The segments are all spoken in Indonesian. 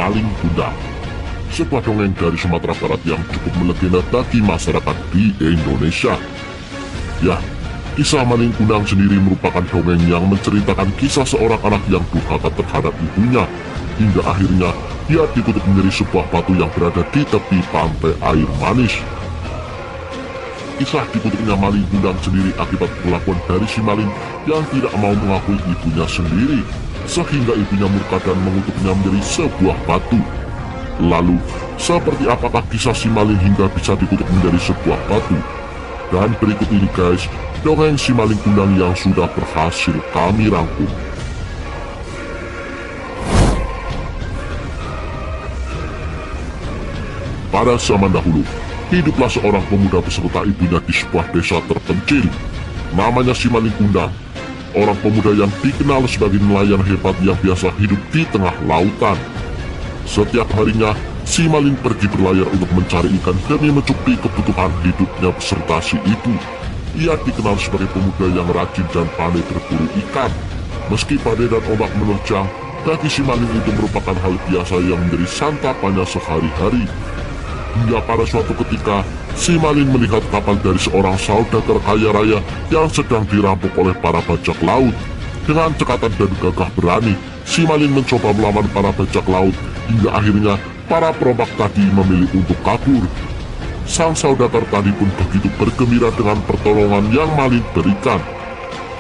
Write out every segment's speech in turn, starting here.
Maling Kundang. Sebuah dongeng dari Sumatera Barat yang cukup melegenda bagi masyarakat di Indonesia. Ya, kisah Maling Kundang sendiri merupakan dongeng yang menceritakan kisah seorang anak yang durhaka terhadap ibunya, hingga akhirnya ia dikutuk menjadi sebuah batu yang berada di tepi pantai air manis. Kisah dikutuknya Maling Kundang sendiri akibat perlakuan dari si maling yang tidak mau mengakui ibunya sendiri, sehingga ibunya murka dan mengutuknya menjadi sebuah batu. Lalu, seperti apakah kisah si maling hingga bisa dikutuk menjadi sebuah batu? Dan berikut ini guys, dongeng si Maling Kundang yang sudah berhasil kami rangkum. Pada zaman dahulu, hiduplah seorang pemuda beserta ibunya di sebuah desa terpencil. Namanya si Maling Kundang, orang pemuda yang dikenal sebagai nelayan hebat yang biasa hidup di tengah lautan. Setiap harinya, si maling pergi berlayar untuk mencari ikan demi mencukupi kebutuhan hidupnya beserta si ibu. Ia dikenal sebagai pemuda yang rajin dan pandai berburu ikan. Meski badai dan ombak menerjang, bagi si maling itu merupakan hal biasa yang menjadi santapannya sehari-hari. Hingga pada suatu ketika, si maling melihat kapal dari seorang saudagar kaya raya yang sedang dirampok oleh para bajak laut. Dengan cekatan dan gagah berani, si maling mencoba melawan para bajak laut, hingga akhirnya para perompak tadi memilih untuk kabur. Sang saudagar tadi pun begitu bergembira dengan pertolongan yang maling berikan.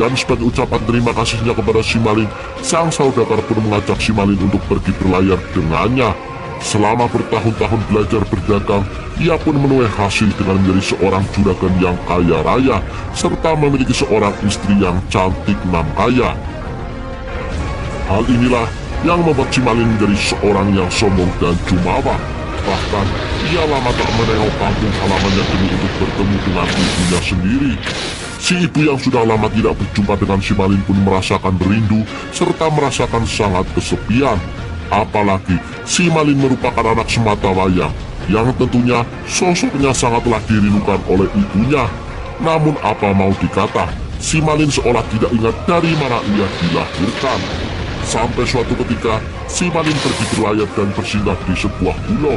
Dan sebagai ucapan terima kasihnya kepada si maling, sang saudagar pun mengajak si maling untuk pergi berlayar dengannya. Selama bertahun-tahun belajar berdagang, ia pun menuai hasil dengan menjadi seorang juragan yang kaya raya, serta memiliki seorang istri yang cantik nam kaya. Hal inilah yang membuat si maling menjadi seorang yang sombong dan jumawa. Bahkan, ia lama tak menengok kampung halamannya demi untuk bertemu dengan ibunya sendiri. Si ibu yang sudah lama tidak berjumpa dengan si maling pun merasakan rindu, serta merasakan sangat kesepian. Apalagi, si maling merupakan anak semata wayang, yang tentunya sosoknya sangatlah dirindukan oleh ibunya. Namun apa mau dikata, si maling seolah tidak ingat dari mana ia dilahirkan. Sampai suatu ketika, si maling pergi berlayar dan bersinggah di sebuah pulau,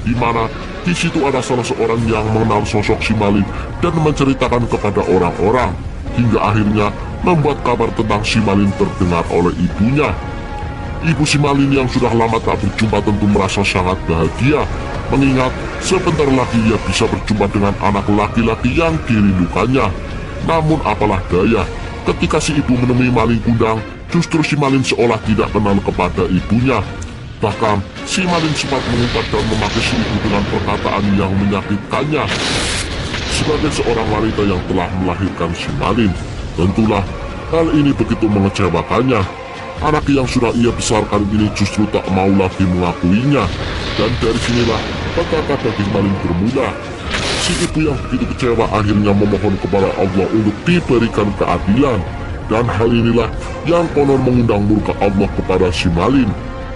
di mana di situ ada salah seorang yang mengenal sosok si maling dan menceritakan kepada orang-orang, hingga akhirnya membuat kabar tentang si maling terdengar oleh ibunya. Ibu si maling yang sudah lama tak berjumpa tentu merasa sangat bahagia, mengingat sebentar lagi ia bisa berjumpa dengan anak laki-laki yang dirindukannya. Namun apalah daya, ketika si ibu menemui Maling Kundang, justru si maling seolah tidak kenal kepada ibunya. Bahkan, si maling sempat mengumpat dan memakai si ibu dengan perkataan yang menyakitkannya. Sebagai seorang wanita yang telah melahirkan si maling, tentulah hal ini begitu mengecewakannya. Anak yang sudah ia besarkan ini justru tak mau lagi mengakuinya. Dan dari sinilah petaka daging maling bermula. Si ibu yang begitu kecewa akhirnya memohon kepada Allah untuk diberikan keadilan. Dan hal inilah yang konon mengundang murka Allah kepada si maling.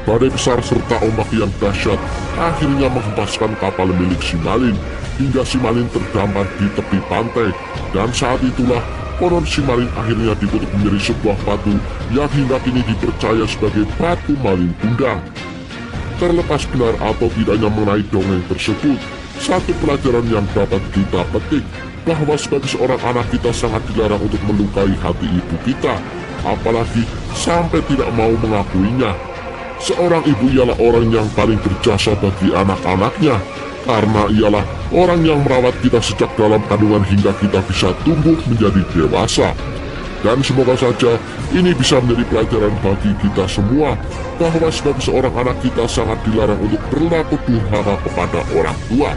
Badai besar serta ombak yang dahsyat akhirnya menghempaskan kapal milik si maling, hingga si maling terdampar di tepi pantai. Dan saat itulah konon si maling akhirnya dikutuk menjadi sebuah batu yang hingga kini dipercaya sebagai batu Maling Kundang. Terlepas benar atau tidaknya mengenai dongeng tersebut, satu pelajaran yang dapat kita petik, bahwa sebagai seorang anak kita sangat dilarang untuk melukai hati ibu kita, apalagi sampai tidak mau mengakuinya. Seorang ibu ialah orang yang paling berjasa bagi anak-anaknya, karena ialah orang yang merawat kita sejak dalam kandungan hingga kita bisa tumbuh menjadi dewasa. Dan semoga saja ini bisa menjadi pelajaran bagi kita semua, bahwa sebagai seorang anak kita sangat dilarang untuk berlaku durhaka kepada orang tua.